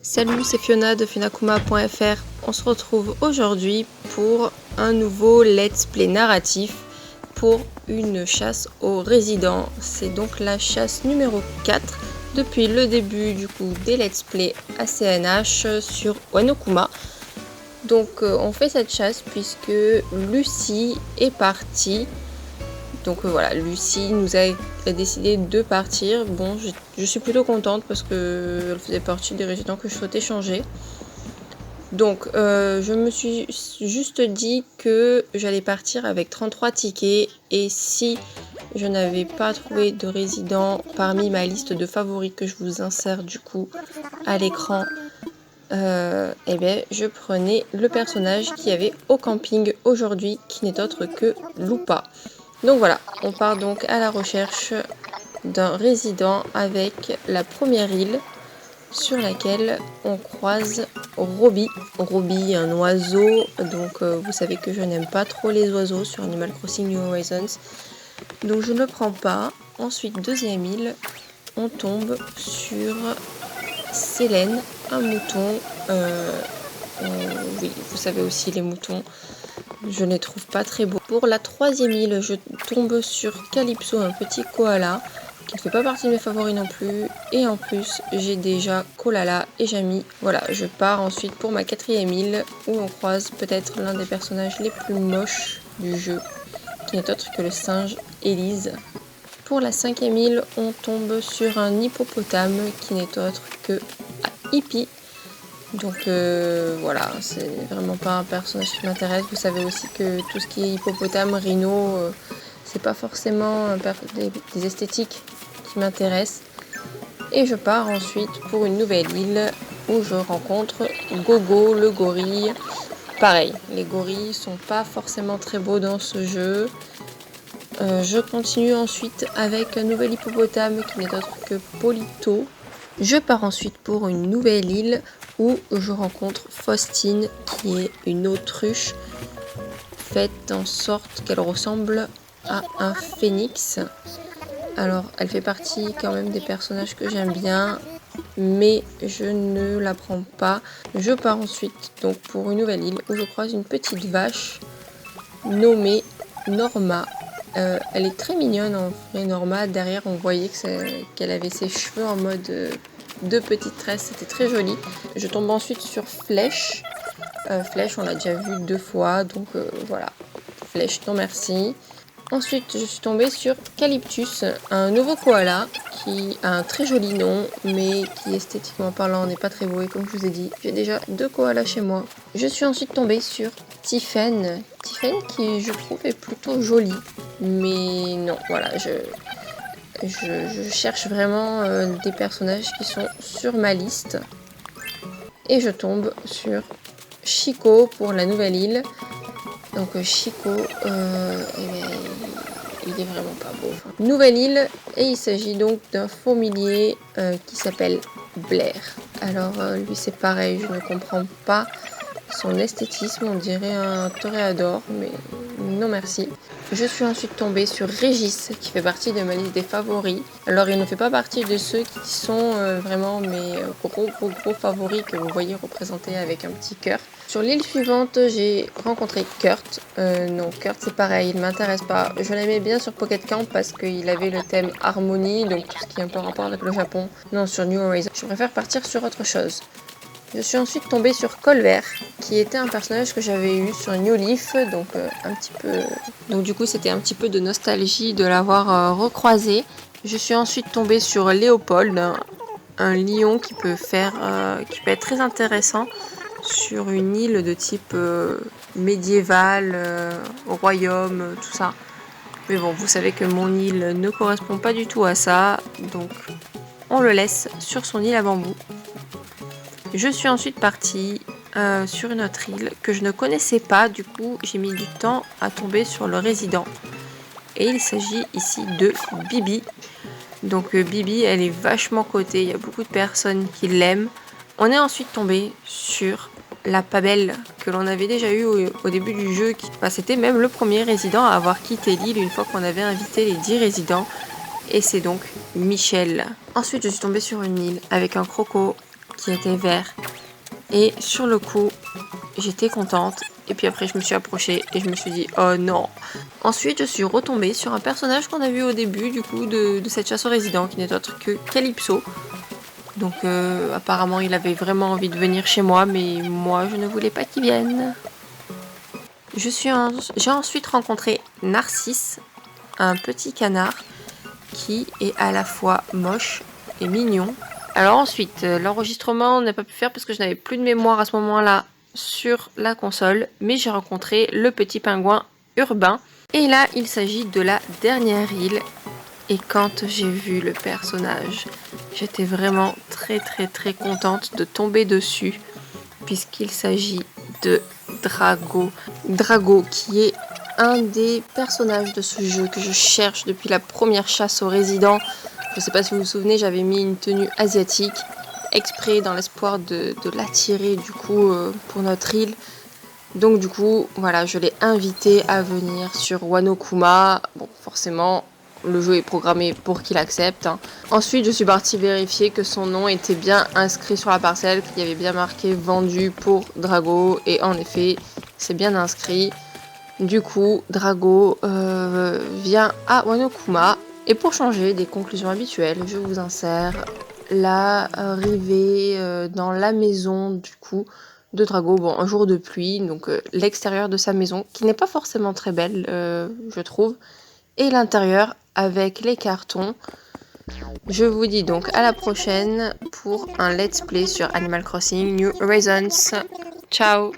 Salut, c'est Fiona de funakuma.fr. On se retrouve aujourd'hui pour un nouveau let's play narratif pour une chasse aux résidents. C'est donc la chasse numéro 4 depuis le début du coup des let's play ACNH sur Wano Kuma. Donc on fait cette chasse puisque Lucie est partie. Donc voilà, Lucie nous a décidé de partir. Bon, je suis plutôt contente parce qu'elle faisait partie des résidents que je souhaitais changer. Donc je me suis juste dit que j'allais partir avec 33 tickets. Et si je n'avais pas trouvé de résident parmi ma liste de favoris que je vous insère du coup à l'écran, eh bien, je prenais le personnage qui avait au camping aujourd'hui, qui n'est autre que Lupa. Donc voilà, on part donc à la recherche d'un résident avec la première île sur laquelle on croise Robbie. Robbie, un oiseau, donc vous savez que je n'aime pas trop les oiseaux sur Animal Crossing New Horizons. Donc je ne le prends pas. Ensuite, deuxième île, on tombe sur Célène, un mouton. Oui, vous savez aussi les moutons. Je ne les trouve pas très beaux. Pour la troisième île, je tombe sur Calypso, un petit koala qui ne fait pas partie de mes favoris non plus. Et en plus, j'ai déjà Kolala et Jamie. Voilà, je pars ensuite pour ma quatrième île où on croise peut-être l'un des personnages les plus moches du jeu, qui n'est autre que le singe Élise. Pour la cinquième île, on tombe sur un hippopotame qui n'est autre que Hippie. Donc voilà, c'est vraiment pas un personnage qui m'intéresse. Vous savez aussi que tout ce qui est hippopotame, rhino, c'est pas forcément des esthétiques qui m'intéressent. Et je pars ensuite pour une nouvelle île où je rencontre Gogo, le gorille. Pareil, les gorilles sont pas forcément très beaux dans ce jeu. Je continue ensuite avec un nouvel hippopotame qui n'est autre que Polito. Je pars ensuite pour une nouvelle île où je rencontre Faustine, qui est une autruche faite en sorte qu'elle ressemble à un phénix. Alors, elle fait partie quand même des personnages que j'aime bien, mais je ne la prends pas. Je pars ensuite donc pour une nouvelle île où je croise une petite vache nommée Norma. Elle est très mignonne en vrai, Norma. Derrière, on voyait qu'elle avait ses cheveux en mode deux petites tresses, c'était très joli. Je tombe ensuite sur Flèche. Flèche, on l'a déjà vu 2 fois, donc voilà. Flèche, non merci. Ensuite, je suis tombée sur Calyptus, un nouveau koala qui a un très joli nom, mais qui esthétiquement parlant n'est pas très beau. Et comme je vous ai dit, j'ai déjà 2 koalas chez moi. Je suis ensuite tombée sur Tiffen. Tiffen qui, je trouve, est plutôt jolie. Mais non, voilà, je cherche vraiment des personnages qui sont sur ma liste. Et je tombe sur Chico pour la nouvelle île. Donc Chico, il est vraiment pas beau. Nouvelle île, et il s'agit donc d'un fourmilier qui s'appelle Blair. Alors lui c'est pareil, je ne comprends pas son esthétisme, on dirait un toréador, mais non merci. Je suis ensuite tombée sur Régis, qui fait partie de ma liste des favoris. Alors il ne fait pas partie de ceux qui sont vraiment mes gros favoris que vous voyez représentés avec un petit cœur. Sur l'île suivante, j'ai rencontré Kurt. Non, Kurt c'est pareil, il ne m'intéresse pas. Je l'aimais bien sur Pocket Camp parce qu'il avait le thème harmonie, donc tout ce qui est un peu en rapport avec le Japon. Non, sur New Horizons, je préfère partir sur autre chose. Je suis ensuite tombée sur Colbert, qui était un personnage que j'avais eu sur New Leaf, donc un petit peu... Donc du coup, c'était un petit peu de nostalgie de l'avoir recroisé. Je suis ensuite tombée sur Léopold, un lion qui peut être très intéressant sur une île de type médiéval, royaume, tout ça. Mais bon, vous savez que mon île ne correspond pas du tout à ça, donc on le laisse sur son île à bambou. Je suis ensuite partie sur une autre île que je ne connaissais pas, du coup j'ai mis du temps à tomber sur le résident. Et il s'agit ici de Bibi. Donc Bibi, elle est vachement cotée, il y a beaucoup de personnes qui l'aiment. On est ensuite tombé sur la Pabelle que l'on avait déjà eu au début du jeu. C'était même le premier résident à avoir quitté l'île une fois qu'on avait invité les 10 résidents. Et c'est donc Michel. Ensuite je suis tombée sur une île avec un croco qui était vert. Et sur le coup, j'étais contente. Et puis après, je me suis approchée et je me suis dit, oh non. Ensuite, je suis retombée sur un personnage qu'on a vu au début du coup de cette chasse aux résidents, qui n'est autre que Calypso. Donc apparemment, il avait vraiment envie de venir chez moi, mais moi, je ne voulais pas qu'il vienne. J'ai ensuite rencontré Narcisse, un petit canard qui est à la fois moche et mignon. Alors ensuite, l'enregistrement on n'a pas pu faire parce que je n'avais plus de mémoire à ce moment-là sur la console, mais j'ai rencontré le petit pingouin urbain. Et là, il s'agit de la dernière île. Et quand j'ai vu le personnage, j'étais vraiment très contente de tomber dessus, puisqu'il s'agit de Drago. Drago qui est un des personnages de ce jeu que je cherche depuis la première chasse aux résidents. Je ne sais pas si vous vous souvenez, j'avais mis une tenue asiatique exprès dans l'espoir de l'attirer du coup pour notre île. Donc du coup, voilà, je l'ai invité à venir sur Wano Kuma. Bon, forcément, le jeu est programmé pour qu'il accepte. Ensuite, je suis partie vérifier que son nom était bien inscrit sur la parcelle, qu'il y avait bien marqué vendu pour Drago. Et en effet, c'est bien inscrit. Du coup, Drago vient à Wano Kuma. Et pour changer des conclusions habituelles, je vous insère l'arrivée dans la maison du coup de Drago. Bon, un jour de pluie, donc l'extérieur de sa maison, qui n'est pas forcément très belle, je trouve. Et l'intérieur avec les cartons. Je vous dis donc à la prochaine pour un let's play sur Animal Crossing New Horizons. Ciao!